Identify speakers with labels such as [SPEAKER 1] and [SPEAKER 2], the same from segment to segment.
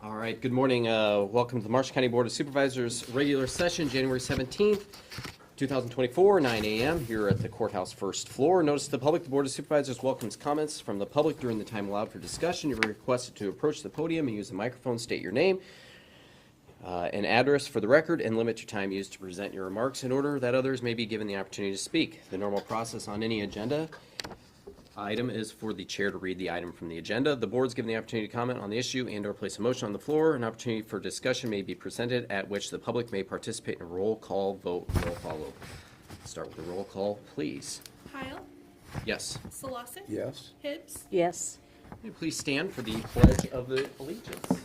[SPEAKER 1] All right, good morning. Welcome to the Marshall County Board of Supervisors regular session, January 17th, 2024, 9 a.m. here at the courthouse first floor. Notice to the public, the Board of Supervisors welcomes comments from the public during the time allowed for discussion. You're requested to approach the podium and use the microphone, state your name and address for the record, and limit your time used to present your remarks in order that others may be given the opportunity to speak. The normal process on any agenda item is for the chair to read the item from the agenda. The board's given the opportunity to comment on the issue and or place a motion on the floor. An opportunity for discussion may be presented at which the public may participate in a roll call vote. Roll call vote. Start with the roll call, please.
[SPEAKER 2] Kyle?
[SPEAKER 1] Yes.
[SPEAKER 2] Solosik?
[SPEAKER 3] Yes.
[SPEAKER 2] Hibbs?
[SPEAKER 4] Yes.
[SPEAKER 1] Will you please stand for the Pledge of the Allegiance.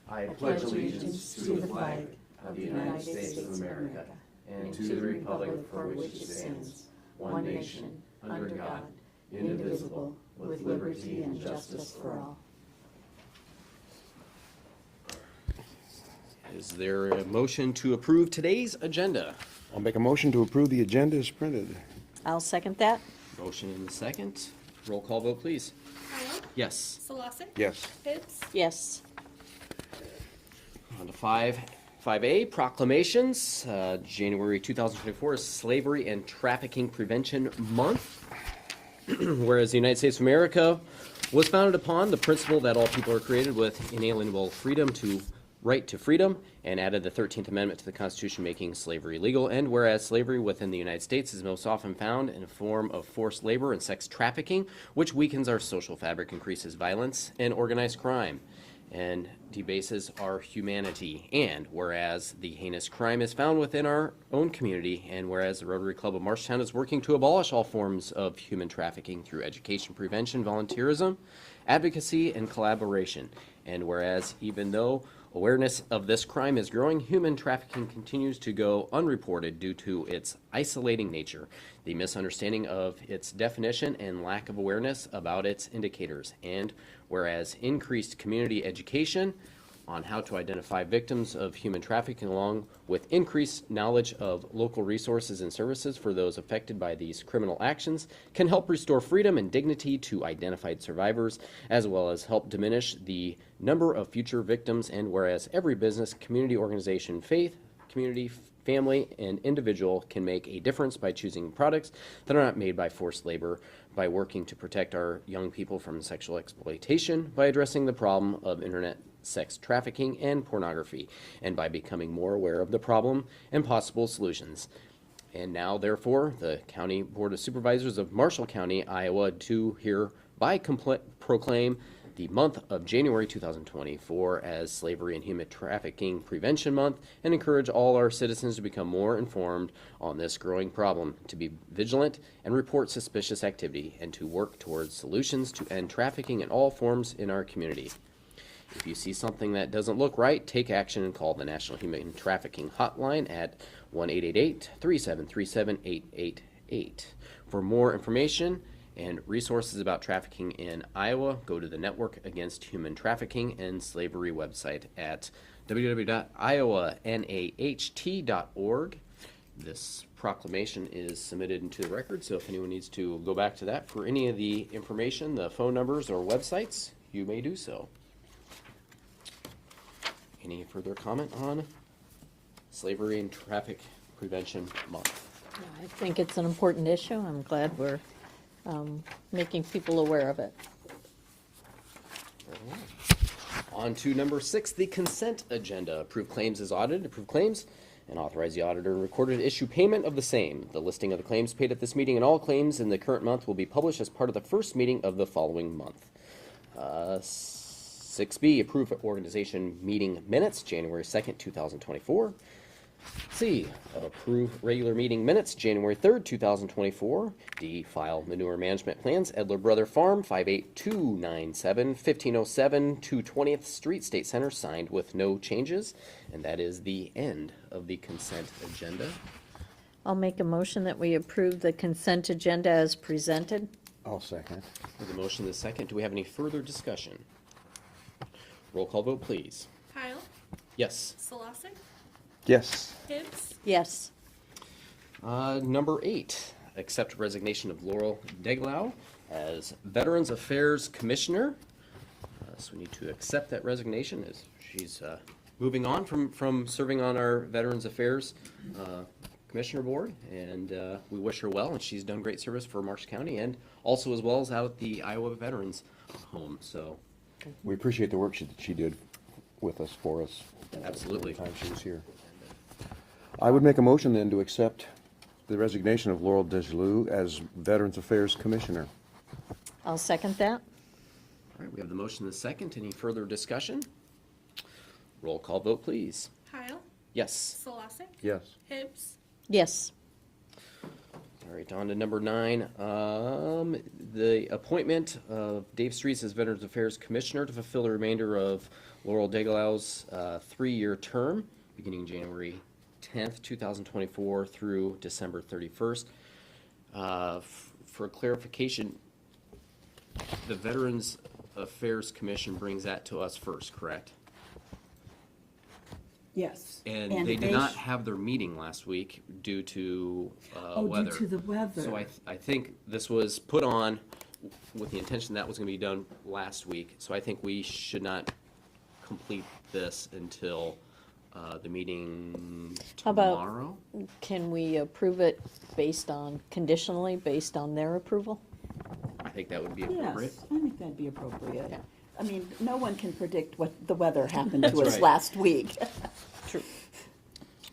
[SPEAKER 1] I
[SPEAKER 4] pledge allegiance to the flag of the United States of America and to the republic for which it stands, one nation, under God, indivisible, with liberty and justice for all.
[SPEAKER 1] Is there a motion to approve today's agenda?
[SPEAKER 3] I'll make a motion to approve the agenda as printed.
[SPEAKER 4] I'll second that.
[SPEAKER 1] Motion in the second. Roll call vote, please.
[SPEAKER 2] Kyle?
[SPEAKER 1] Yes.
[SPEAKER 2] Solosik?
[SPEAKER 3] Yes.
[SPEAKER 2] Hibbs?
[SPEAKER 4] Yes.
[SPEAKER 1] On to 5A, proclamations. January 2024 is Slavery and Trafficking Prevention Month. Whereas the United States of America was founded upon the principle that all people are created with inalienable right to freedom, and added the 13th Amendment to the Constitution, making slavery legal. And whereas slavery within the United States is most often found in a form of forced labor and sex trafficking, which weakens our social fabric, increases violence and organized crime, and debases our humanity. And whereas the heinous crime is found within our own community, and whereas the Rotary Club of Marshalltown is working to abolish all forms of human trafficking through education, prevention, volunteerism, advocacy, and collaboration. And whereas even though awareness of this crime is growing, human trafficking continues to go unreported due to its isolating nature, the misunderstanding of its definition, and lack of awareness about its indicators. And whereas increased community education on how to identify victims of human trafficking, along with increased knowledge of local resources and services for those affected by these criminal actions, can help restore freedom and dignity to identified survivors, as well as help diminish the number of future victims. And whereas every business, community organization, faith, community, family, and individual can make a difference by choosing products that are not made by forced labor, by working to protect our young people from sexual exploitation, by addressing the problem of internet sex trafficking and pornography, and by becoming more aware of the problem and possible solutions. And now, therefore, the County Board of Supervisors of Marshall County, Iowa, do hereby proclaim the month of January 2024 as Slavery and Human Trafficking Prevention Month, and encourage all our citizens to become more informed on this growing problem, to be vigilant and report suspicious activity, and to work towards solutions to end trafficking in all forms in our community. If you see something that doesn't look right, take action and call the National Human Trafficking Hotline at 1-888-3737-888. For more information and resources about trafficking in Iowa, go to the Network Against Human Trafficking and Slavery website at www.iowanah.org. This proclamation is submitted into the record, so if anyone needs to go back to that for any of the information, the phone numbers or websites, you may do so. Any further comment on Slavery and Traffic Prevention Month?
[SPEAKER 4] I think it's an important issue. I'm glad we're making people aware of it.
[SPEAKER 1] On to number 6, the consent agenda. Approve claims as audited. Approve claims and authorize the auditor and recorder to issue payment of the same. The listing of the claims paid at this meeting and all claims in the current month will be published as part of the first meeting of the following month. 6B, approve organization meeting minutes, January 2nd, 2024. C, approve regular meeting minutes, January 3rd, 2024. D, file manure management plans, Edler Brother Farm, 58297, 1507, 220th Street, State Center, signed with no changes. And that is the end of the consent agenda.
[SPEAKER 4] I'll make a motion that we approve the consent agenda as presented.
[SPEAKER 3] I'll second.
[SPEAKER 1] With the motion the second, do we have any further discussion? Roll call vote, please.
[SPEAKER 2] Kyle?
[SPEAKER 1] Yes.
[SPEAKER 2] Solosik?
[SPEAKER 3] Yes.
[SPEAKER 2] Hibbs?
[SPEAKER 4] Yes.
[SPEAKER 1] Number 8, accept resignation of Laurel Deglau as Veterans Affairs Commissioner. So we need to accept that resignation as she's moving on from serving on our Veterans Affairs Commissioner Board, and we wish her well, and she's done great service for Marsh County and also as well as out at the Iowa Veterans Home. So
[SPEAKER 3] We appreciate the work she did with us, for us.
[SPEAKER 1] Absolutely.
[SPEAKER 3] The time she was here. I would make a motion then to accept the resignation of Laurel Deglau as Veterans Affairs Commissioner.
[SPEAKER 4] I'll second that.
[SPEAKER 1] all right, we have the motion and the second. Any further discussion? Roll call vote, please.
[SPEAKER 2] Heil,
[SPEAKER 1] Yes.
[SPEAKER 2] Solosik,
[SPEAKER 3] Yes.
[SPEAKER 2] Hibbs,
[SPEAKER 4] Yes.
[SPEAKER 1] All right, on to number 9. The appointment of Dave Streets as Veterans Affairs Commissioner to fulfill the remainder of Laurel Deglau's 3-year term, beginning January 10th, 2024 through December 31st. For clarification, the Veterans Affairs Commission brings that to us first, correct?
[SPEAKER 5] Yes.
[SPEAKER 1] And they did not have their meeting last week due to weather.
[SPEAKER 5] Due to the weather.
[SPEAKER 1] So I think this was put on with the intention that was going to be done last week. So I think we should not complete this until the meeting
[SPEAKER 4] How about-
[SPEAKER 1] tomorrow.
[SPEAKER 4] Can we approve it conditionally, based on their approval?
[SPEAKER 1] I think that would be appropriate.
[SPEAKER 5] Yes, I think that'd be appropriate.
[SPEAKER 4] Yeah.
[SPEAKER 5] I mean, no one can predict what the weather happened to us
[SPEAKER 1] right.
[SPEAKER 5] last week.
[SPEAKER 4] True.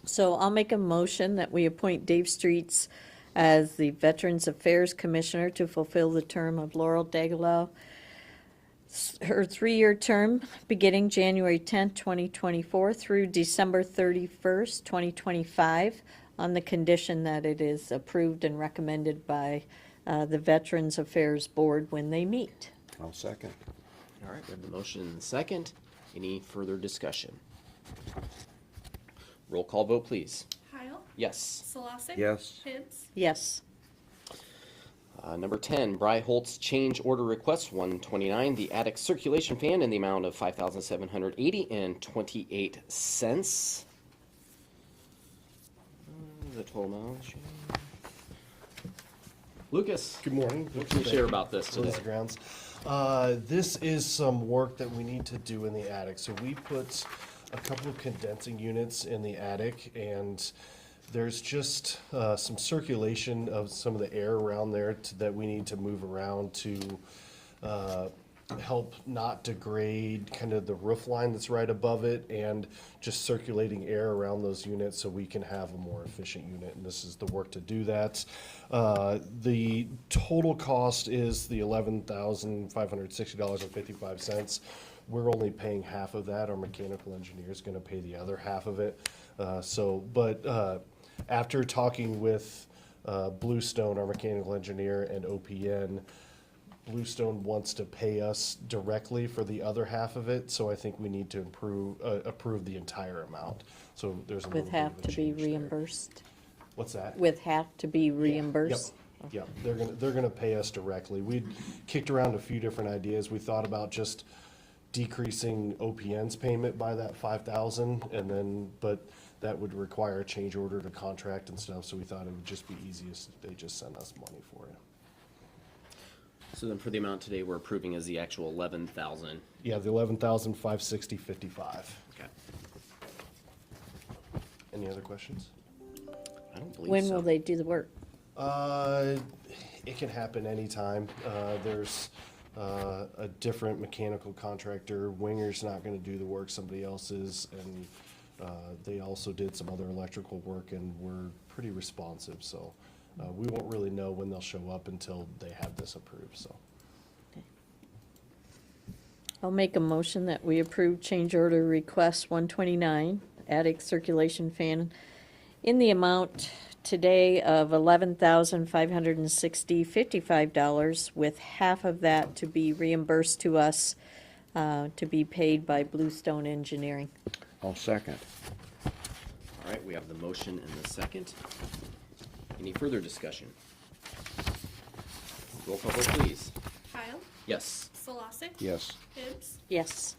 [SPEAKER 4] So I'll make a motion that we appoint Dave Streets as the Veterans Affairs Commissioner to fulfill the term of Laurel Deglau. Her 3-year term beginning January 10th, 2024 through December 31st, 2025, on the condition that it is approved and recommended by the Veterans Affairs Board when they meet.
[SPEAKER 3] I'll second.
[SPEAKER 1] All right, we have the motion and the second. Any further discussion? Roll call vote, please.
[SPEAKER 2] Heil,
[SPEAKER 1] Yes.
[SPEAKER 2] Solosik,
[SPEAKER 3] Yes.
[SPEAKER 2] Hibbs,
[SPEAKER 4] Yes.
[SPEAKER 1] Number 10, Bry Holtz change order request 129, the attic circulation fan in the amount of $5,780.28. The total amount. Lucas,
[SPEAKER 6] Good morning.
[SPEAKER 1] what can you share about this today?
[SPEAKER 6] Close the grounds. This is some work that we need to do in the attic. So we put a couple of condensing units in the attic, and there's just some circulation of some of the air around there that we need to move around to help not degrade kind of the roof line that's right above it, and just circulating air around those units so we can have a more efficient unit. And this is the work to do that. The total cost is the $11,560.55. We're only paying half of that. Our mechanical engineer is going to pay the other half of it. After talking with Bluestone, our mechanical engineer, and OPN, Bluestone wants to pay us directly for the other half of it, so I think we need to approve the entire amount. So there's a little
[SPEAKER 4] With
[SPEAKER 6] bit
[SPEAKER 4] half
[SPEAKER 6] of a
[SPEAKER 4] to be
[SPEAKER 6] change there.
[SPEAKER 4] reimbursed.
[SPEAKER 6] What's that?
[SPEAKER 4] With half to be reimbursed.
[SPEAKER 6] Yep, they're gonna pay us directly. We'd kicked around a few different ideas. We thought about just decreasing OPN's payment by that 5,000, and then, but that would require a change order to contract and stuff, so we thought it would just be easiest if they just send us money for it.
[SPEAKER 1] So then for the amount today we're approving is the actual 11,000.
[SPEAKER 6] Yeah, the 11,560.55.
[SPEAKER 1] Okay.
[SPEAKER 6] Any other questions?
[SPEAKER 1] I don't believe
[SPEAKER 4] When
[SPEAKER 1] so.
[SPEAKER 4] will they do the work?
[SPEAKER 6] It can happen anytime. There's a different mechanical contractor. Winger's not gonna do the work, somebody else is, and they also did some other electrical work, and we're pretty responsive, so we won't really know when they'll show up until they have this approved, so.
[SPEAKER 4] I'll make a motion that we approve change order request 129, attic circulation fan, in the amount today of $11,560.55, with half of that to be reimbursed to us, to be paid by Bluestone Engineering.
[SPEAKER 3] I'll second.
[SPEAKER 1] All right, we have the motion and the second. Any further discussion? Roll call vote, please.
[SPEAKER 2] Heil,
[SPEAKER 1] Yes.
[SPEAKER 2] Solosik,
[SPEAKER 3] Yes.
[SPEAKER 2] Hibbs,
[SPEAKER 4] Yes.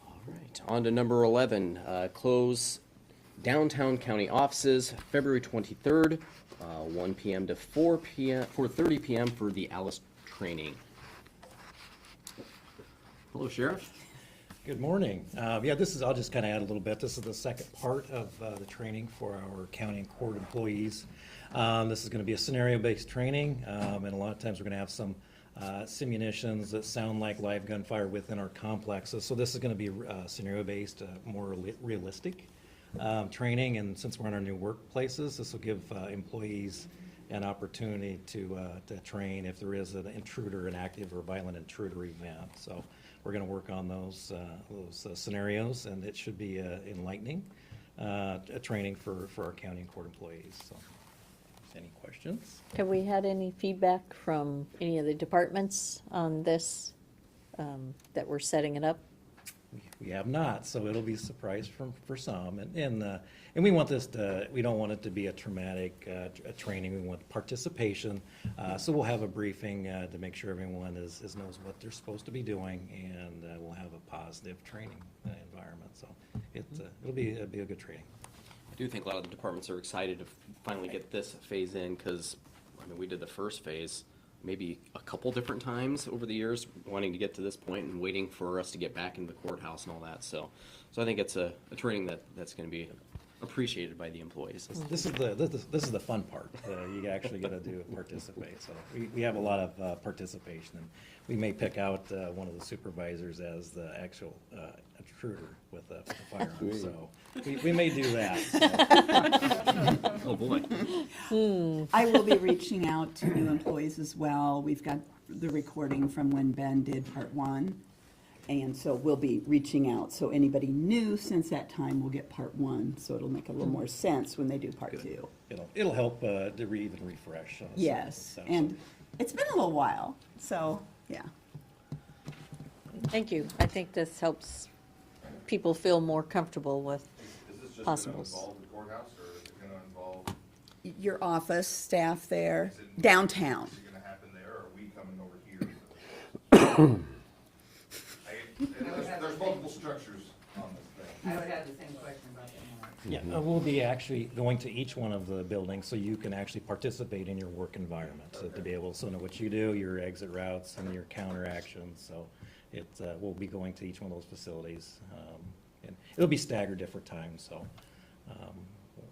[SPEAKER 1] All right, on to number 11, close downtown county offices, February 23rd, 1 p.m. to 4:30 p.m. for the Alice training. Hello, Sheriff.
[SPEAKER 2] Good morning. Yeah, I'll just kind of add a little bit. This is the second part of the training for our county and court employees. This is going to be a scenario-based training, and a lot of times we're going to have some simunitions that sound like live gunfire within our complexes. So this is going to be scenario-based, more realistic training, and since we're in our new workplaces, this will give employees an opportunity to train if there is an intruder, an active or violent intruder event. So we're going to work on those scenarios, and it should be enlightening a training for our county and court employees. So, any questions?
[SPEAKER 4] Have we had any feedback from any of the departments on this, that we're setting it up?
[SPEAKER 2] We have not, so it'll be a surprise for some, and we want this to, we don't want it to be a traumatic training. We want participation, so we'll have a briefing to make sure everyone knows what they're supposed to be doing, and we'll have a positive training environment. So it'll be a good training.
[SPEAKER 1] I do think a lot of the departments are excited to finally get this phase in, because, I mean, we did the first phase maybe a couple different times over the years, wanting to get to this point and waiting for us to get back into the courthouse and all that. So I think it's a training that's going to be appreciated by the employees.
[SPEAKER 2] This is the fun part. You actually get to do participate. So we have a lot of participation, and we may pick out one of the supervisors as the actual intruder with a firearm. So we may do that. So.
[SPEAKER 1] Oh, boy.
[SPEAKER 5] I will be reaching out to new employees as well. We've got the recording from when Ben did part one. And so we'll be reaching out. So anybody new since that time will get part one. So it'll make a little more sense when they do part two.
[SPEAKER 2] It'll help to even refresh.
[SPEAKER 5] Yes,
[SPEAKER 2] So.
[SPEAKER 5] and it's been a little while, so, yeah.
[SPEAKER 4] Thank you. I think this helps people feel more comfortable with
[SPEAKER 7] Is this just
[SPEAKER 4] possibles.
[SPEAKER 7] gonna involve the courthouse, or is it gonna involve,
[SPEAKER 5] Your office, staff there,
[SPEAKER 7] Is it-
[SPEAKER 5] downtown.
[SPEAKER 7] is it gonna happen there, or are we coming over here? There's multiple structures on this thing.
[SPEAKER 8] I would have the same question about that.
[SPEAKER 2] Yeah, we'll be actually going to each one of the buildings so you can actually participate in your work environment. So to be able to know what you do, your exit routes and your counteractions. So we'll be going to each one of those facilities. And it'll be staggered different times, so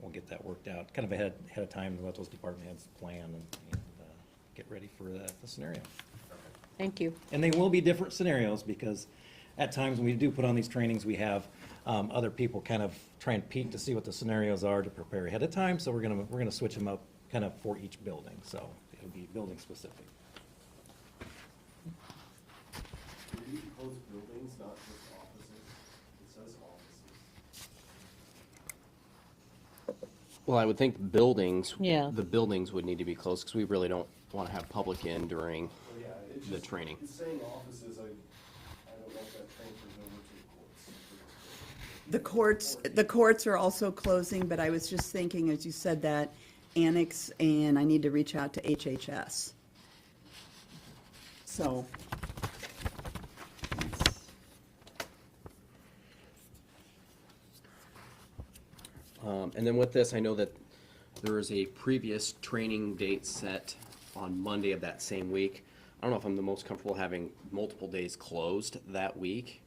[SPEAKER 2] we'll get that worked out kind of ahead of time to let those department heads plan and get ready for the scenario.
[SPEAKER 4] Thank you.
[SPEAKER 2] And they will be different scenarios, because at times when we do put on these trainings, we have other people kind of try and peek to see what the scenarios are to prepare ahead of time. So we're gonna switch them up kind of for each building. So it'll be building specific.
[SPEAKER 6] Do you close buildings, not just offices? It says offices.
[SPEAKER 1] Well, I would think buildings,
[SPEAKER 4] Yeah.
[SPEAKER 1] the buildings would need to be closed, because we really don't want to have public in during
[SPEAKER 6] Well, yeah, it's
[SPEAKER 1] the
[SPEAKER 6] just,
[SPEAKER 1] training.
[SPEAKER 6] it's saying offices, I don't know if that transfers over to
[SPEAKER 5] The courts are also closing, but I was just thinking, as you said that, annex, and I need to reach out to HHS. So.
[SPEAKER 1] And then with this, I know that there is a previous training date set on Monday of that same week. I don't know if I'm the most comfortable having multiple days closed that week,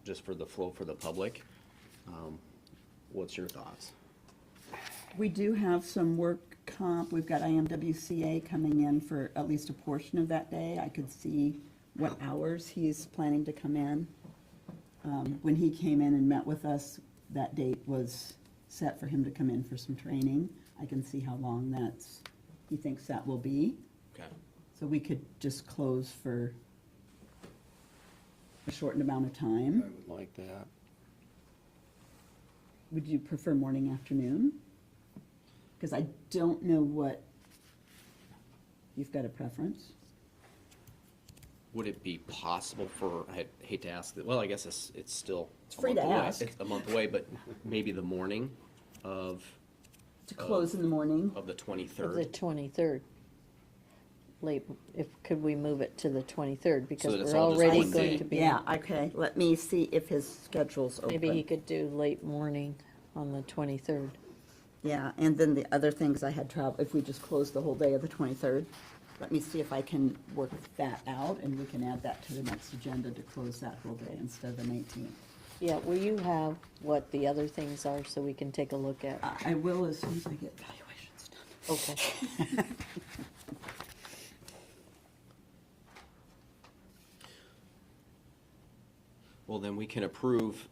[SPEAKER 1] just for the flow for the public. What's your thoughts?
[SPEAKER 5] We do have some work comp. We've got IMWCA coming in for at least a portion of that day. I could see what hours he's planning to come in. When he came in and met with us, that date was set for him to come in for some training. I can see how long he thinks that will be.
[SPEAKER 1] Okay.
[SPEAKER 5] So we could just close for a shortened amount of time.
[SPEAKER 3] I would like that.
[SPEAKER 5] Would you prefer morning, afternoon? Because I don't know what, you've got a preference?
[SPEAKER 1] Would it be possible for, I hate to ask, well, I guess it's still
[SPEAKER 5] It's
[SPEAKER 1] a
[SPEAKER 5] free
[SPEAKER 1] month
[SPEAKER 5] to
[SPEAKER 1] away.
[SPEAKER 5] ask.
[SPEAKER 1] It's a month away, but maybe the morning of
[SPEAKER 5] To close in the morning?
[SPEAKER 1] the
[SPEAKER 4] The
[SPEAKER 1] 23rd.
[SPEAKER 4] 23rd. Could we move it to the 23rd? Because
[SPEAKER 1] that it's
[SPEAKER 4] we're
[SPEAKER 1] all just
[SPEAKER 4] already
[SPEAKER 1] one day.
[SPEAKER 4] going to be.
[SPEAKER 5] Yeah, okay, let me see if his schedule's open.
[SPEAKER 4] Maybe he could do late morning. on the 23rd.
[SPEAKER 5] Yeah, and then the other things I had travel, if we just close the whole day of the 23rd, let me see if I can work that out, and we can add that to the next agenda to close that whole day instead of the 19th.
[SPEAKER 4] Yeah, will you have what the other things are so we can take a look at?
[SPEAKER 5] I will as soon as I get valuations done.
[SPEAKER 4] Okay.
[SPEAKER 1] Well, then we can approve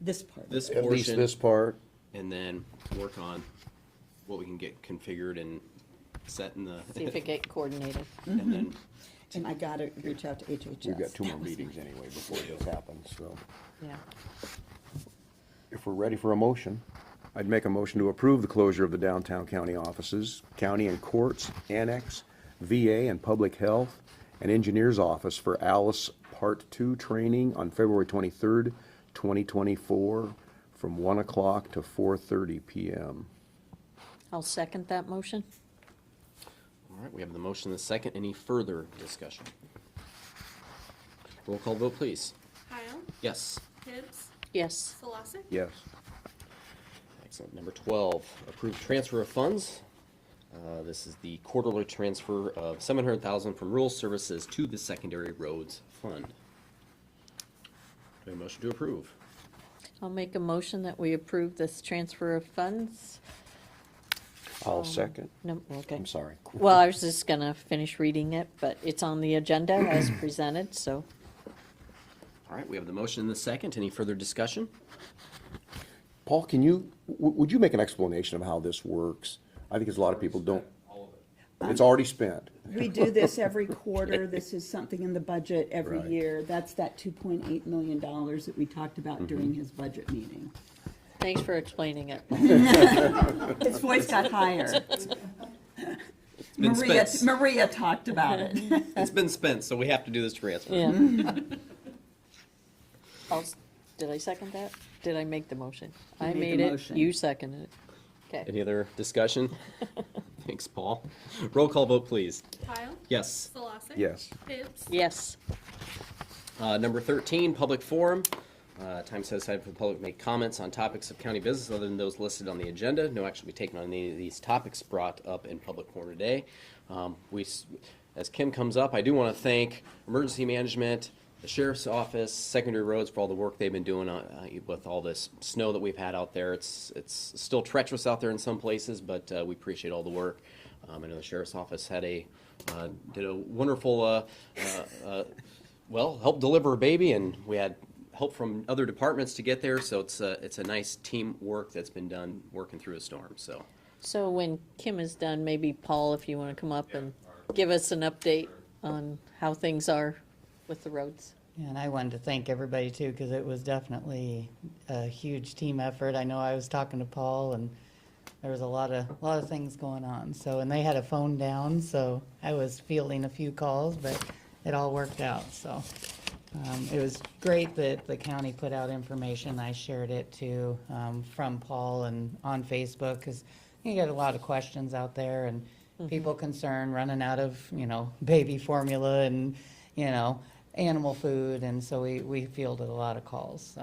[SPEAKER 5] This part.
[SPEAKER 1] this
[SPEAKER 3] At least
[SPEAKER 1] portion
[SPEAKER 3] this part.
[SPEAKER 1] and then work on what we can get configured and set in the.
[SPEAKER 4] See if it get coordinated.
[SPEAKER 1] And then,
[SPEAKER 5] And I gotta reach out to HHS.
[SPEAKER 3] We've got 2 more
[SPEAKER 5] That was
[SPEAKER 3] meetings anyway before this happens, so.
[SPEAKER 4] Yeah.
[SPEAKER 3] If we're ready for a motion, I'd make a motion to approve the closure of the downtown county offices, county and courts, annex, VA and public health, and engineer's office for Alice Part 2 training on February 23rd, 2024, from 1 o'clock to 4:30 PM.
[SPEAKER 4] I'll second that motion.
[SPEAKER 1] all right, we have the motion and the second. Any further discussion? Roll call vote, please.
[SPEAKER 8] Kyle,
[SPEAKER 1] Yes.
[SPEAKER 8] Hibbs,
[SPEAKER 4] Yes.
[SPEAKER 8] Solosik,
[SPEAKER 3] Yes.
[SPEAKER 1] Excellent. Number 12, approve transfer of funds. This is the quarterly transfer of $700,000 from rural services to the secondary roads fund. Do I have a motion to approve?
[SPEAKER 4] I'll make a motion that we approve this transfer of funds.
[SPEAKER 3] I'll second.
[SPEAKER 4] No, okay.
[SPEAKER 3] I'm sorry.
[SPEAKER 4] Well, I was just gonna finish reading it, but it's on the agenda as presented, so.
[SPEAKER 1] All right, we have the motion and the second. Any further discussion?
[SPEAKER 3] Paul, can you, would you make an explanation of how this works? I think there's a lot of people don't. It's already spent.
[SPEAKER 5] We do this every quarter. This is something in the budget every
[SPEAKER 3] Right.
[SPEAKER 5] year. That's that $2.8 million that we talked about during his budget meeting.
[SPEAKER 4] Thanks for explaining it.
[SPEAKER 5] His voice got higher.
[SPEAKER 1] been
[SPEAKER 5] Maria,
[SPEAKER 1] spent.
[SPEAKER 5] Maria talked about it.
[SPEAKER 1] It's been spent, so we have to do this transfer.
[SPEAKER 4] Yeah. Did I second that? Did I make the motion?
[SPEAKER 5] You
[SPEAKER 4] I
[SPEAKER 5] made
[SPEAKER 4] made
[SPEAKER 5] the
[SPEAKER 4] it,
[SPEAKER 5] motion.
[SPEAKER 4] you seconded it. Okay.
[SPEAKER 1] Any other discussion? Thanks, Paul. Roll call vote, please.
[SPEAKER 8] Kyle,
[SPEAKER 1] Yes.
[SPEAKER 8] Solosik.
[SPEAKER 3] Yes.
[SPEAKER 8] Hibbs,
[SPEAKER 4] Yes.
[SPEAKER 1] Number 13, public forum. Time set aside for the public to make comments on topics of county business other than those listed on the agenda. No action will be taken on any of these topics brought up in public forum today. As Kim comes up, I do want to thank emergency management, the sheriff's office, secondary roads for all the work they've been doing with all this snow that we've had out there. It's still treacherous out there in some places, but we appreciate all the work. I know the sheriff's office did a wonderful, helped deliver a baby, and we had help from other departments to get there. So it's a nice teamwork that's been done working through a storm.
[SPEAKER 4] So when Kim is done, maybe Paul, if you want to come up and give us an update on how things are with the roads.
[SPEAKER 9] Yeah, and I wanted to thank everybody too, because it was definitely a huge team effort. I know I was talking to Paul, and there was a lot of things going on. So, and they had a phone down, so I was fielding a few calls, but it all worked out. So, it was great that the county put out information. I shared it too from Paul and on Facebook, because you get a lot of questions out there and people concerned running out of baby formula and animal food, and so we fielded a lot of calls.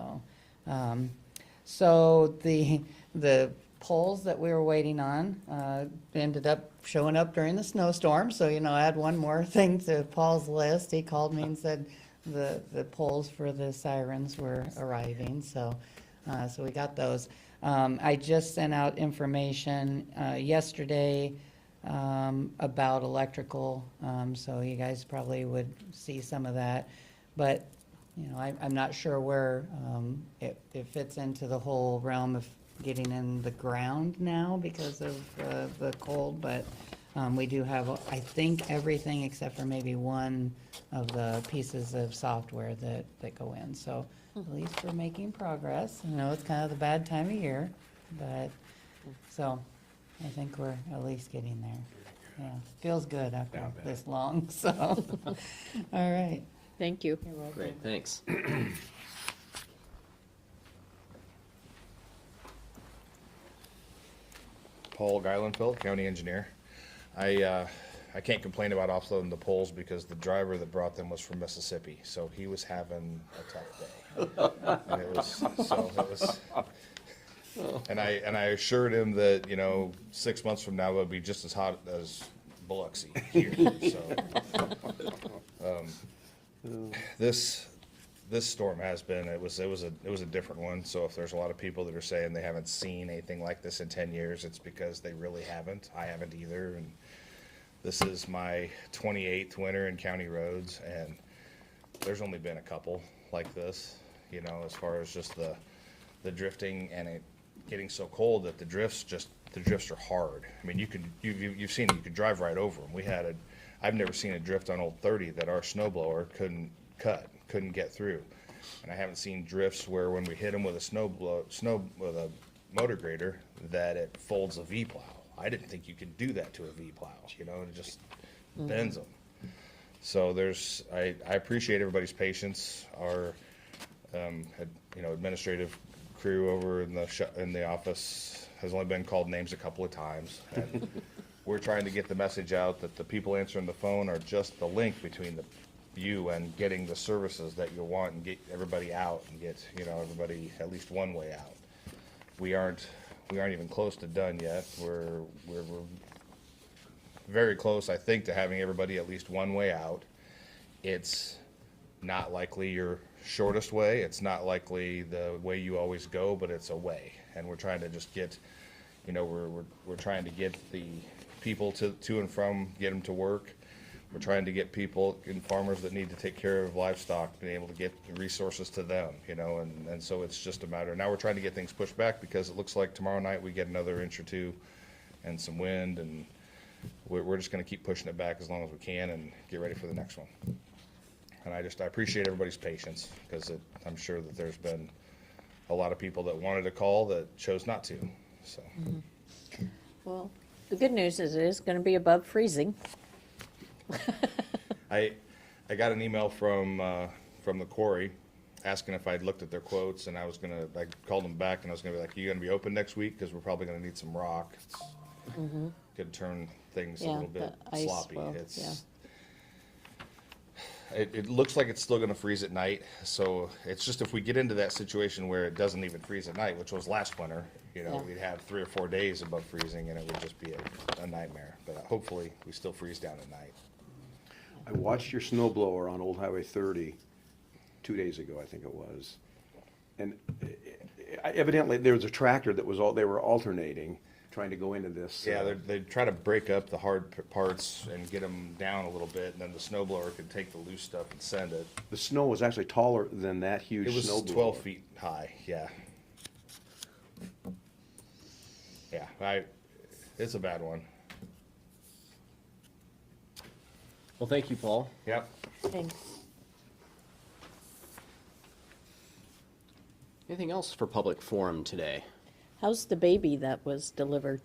[SPEAKER 9] So the poles that we were waiting on ended up showing up during the snowstorm. So add one more thing to Paul's list. He called me and said the poles for the sirens were arriving. So we got those. I just sent out information yesterday about electrical, so you guys probably would see some of that. But, I'm not sure where it fits into the whole realm of getting in the ground now because of the cold, but we do have, I think, everything except for maybe one of the pieces of software that go in. So at least we're making progress. It's kind of the bad time of year, but, so I think we're at least getting there. Yeah, feels good after this long, so, all right.
[SPEAKER 4] Thank you.
[SPEAKER 9] You're welcome.
[SPEAKER 1] Great, thanks.
[SPEAKER 7] Paul Geilenfeld, county engineer. I can't complain about offloading the poles because the driver that brought them was from Mississippi, so he was having a tough day. And it was And I assured him that, 6 months from now, it'll be just as hot as Biloxi here, so. This storm has been, it was a different one, so if there's a lot of people that are saying they haven't seen anything like this in 10 years, it's because they really haven't. I haven't either, and this is my 28th winter in county roads, and there's only been a couple like this, as far as just the drifting and it getting so cold that the drifts are hard. I mean, you've seen it, you could drive right over them. I've never seen a drift on Old 30 that our snowblower couldn't get through. And I haven't seen drifts where when we hit them with with a motor grader, that it folds a V-plow. I didn't think you could do that to a V-plow, it just bends them. So I appreciate everybody's patience. Our, administrative crew over in the office has only been called names a couple of times. And we're trying to get the message out that the people answering the phone are just the link between you and getting the services that you want and get everybody out and get, everybody at least one way out. We aren't even close to done yet. We're very close, I think, to having everybody at least one way out. It's not likely your shortest way. It's not likely the way you always go, but it's a way. And we're trying to just get, we're trying to get the people to and from, get them to work. We're trying to get people and farmers that need to take care of livestock, being able to get the resources to them, and so it's just a matter. Now we're trying to get things pushed back because it looks like tomorrow night we get another inch or two and some wind, and we're just going to keep pushing it back as long as we can and get ready for the next one. And I appreciate everybody's patience because I'm sure that there's been a lot of people that wanted to call that chose not to, so.
[SPEAKER 4] Well, the good news is it is going to be above freezing.
[SPEAKER 7] I got an email from the quarry asking if I'd looked at their quotes, and I called them back and I was gonna be like, "You gonna be open next week? Because we're probably gonna need some rock." Could turn things a
[SPEAKER 4] Yeah,
[SPEAKER 7] little bit
[SPEAKER 4] the ice
[SPEAKER 7] sloppy.
[SPEAKER 4] will,
[SPEAKER 7] It looks like it's still gonna freeze at night, so it's just if we get into that situation where it doesn't even freeze at night, which was last winter,
[SPEAKER 4] Yeah.
[SPEAKER 7] we'd have 3 or 4 days above freezing and it would just be a nightmare. But hopefully we still freeze down at night.
[SPEAKER 3] I watched your snow blower on Old Highway 30 2 days ago, I think it was. And evidently, there was a tractor that they were alternating, trying to go into this.
[SPEAKER 7] Yeah, they try to break up the hard parts and get them down a little bit, and then the snowblower could take the loose stuff and send it.
[SPEAKER 3] The snow was actually taller than that huge
[SPEAKER 7] It was
[SPEAKER 3] snow blower.
[SPEAKER 7] 12 feet high, yeah. Yeah, it's a bad one.
[SPEAKER 1] Well, thank you, Paul.
[SPEAKER 7] Yep.
[SPEAKER 4] Thanks.
[SPEAKER 1] Anything else for public forum today?
[SPEAKER 4] How's the baby that was delivered?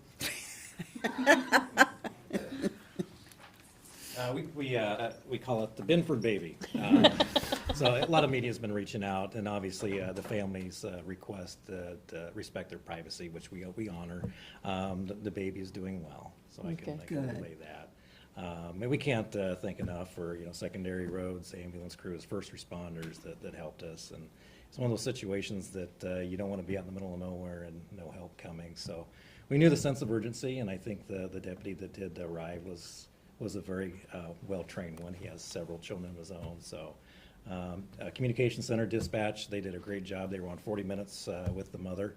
[SPEAKER 2] We call it the Binford baby. So a lot of media has been reaching out, and obviously the families request to respect their privacy, which we honor. The baby is doing well, so I can
[SPEAKER 5] Good.
[SPEAKER 2] relay that. And we can't thank enough for secondary roads, ambulance crews, first responders that helped us, and it's one of those situations that you don't want to be out in the middle of nowhere and no help coming. So we knew the sense of urgency, and I think the deputy that did arrive was a very well-trained one. He has several children of his own, so. Communication Center dispatch, they did a great job. They were on 40 minutes with the mother,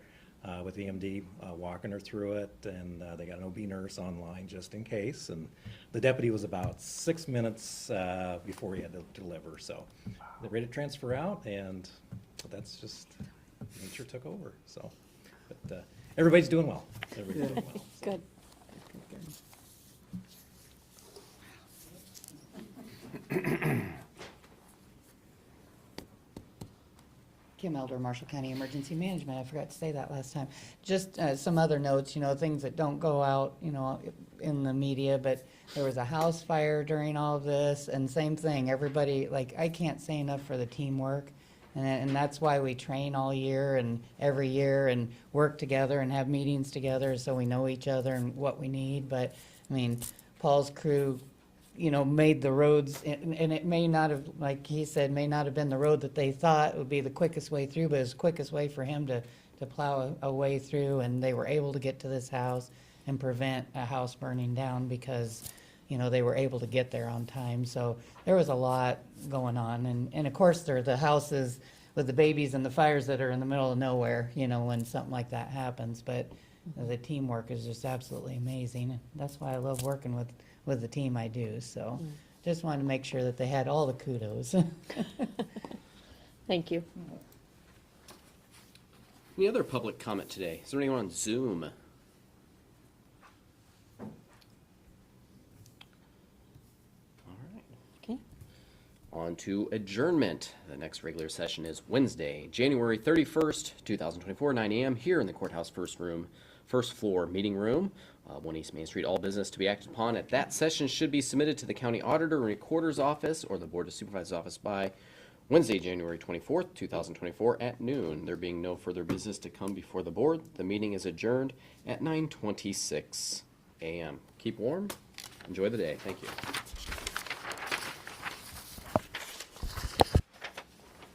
[SPEAKER 2] with the EMD, walking her through it, and they got an OB nurse online just in case. And the deputy was about 6 minutes before he had to deliver. So they're ready to transfer out, and that's just, nature took over. So, but everybody's doing well. Everybody's doing well. So.
[SPEAKER 4] Good.
[SPEAKER 9] Kim Elder, Marshall County Emergency Management. I forgot to say that last time. Just some other notes, things that don't go out, in the media, but there was a house fire during all of this, and same thing, everybody, I can't say enough for the teamwork, and that's why we train all year and every year and work together and have meetings together so we know each other and what we need. But, Paul's crew, made the roads, and it may not have, like he said, may not have been the road that they thought would be the quickest way through, but it was the quickest way for him to to plow a way through, and they were able to get to this house and prevent a house burning down because, you know, they were able to get there on time. So there was a lot going on. And of course, there are the houses with the babies and the fires that are in the middle of nowhere, you know, when something like that happens. But the teamwork is just absolutely amazing. That's why I love working with the team I do. So just wanted to make sure that they had all the kudos.
[SPEAKER 4] Thank you.
[SPEAKER 1] Any other public comment today? Is there anyone on Zoom? All right.
[SPEAKER 4] Okay.
[SPEAKER 1] On to adjournment. The next regular session is Wednesday, January 31st, 2024, 9 a.m. here in the courthouse first floor meeting room, 1 East Main Street. All business to be acted upon at that session should be submitted to the county auditor and recorder's office or the board of supervisors office by Wednesday, January 24th, 2024 at noon. There being no further business to come before the board, the meeting is adjourned at 9:26 a.m. Keep warm. Enjoy the day. Thank you.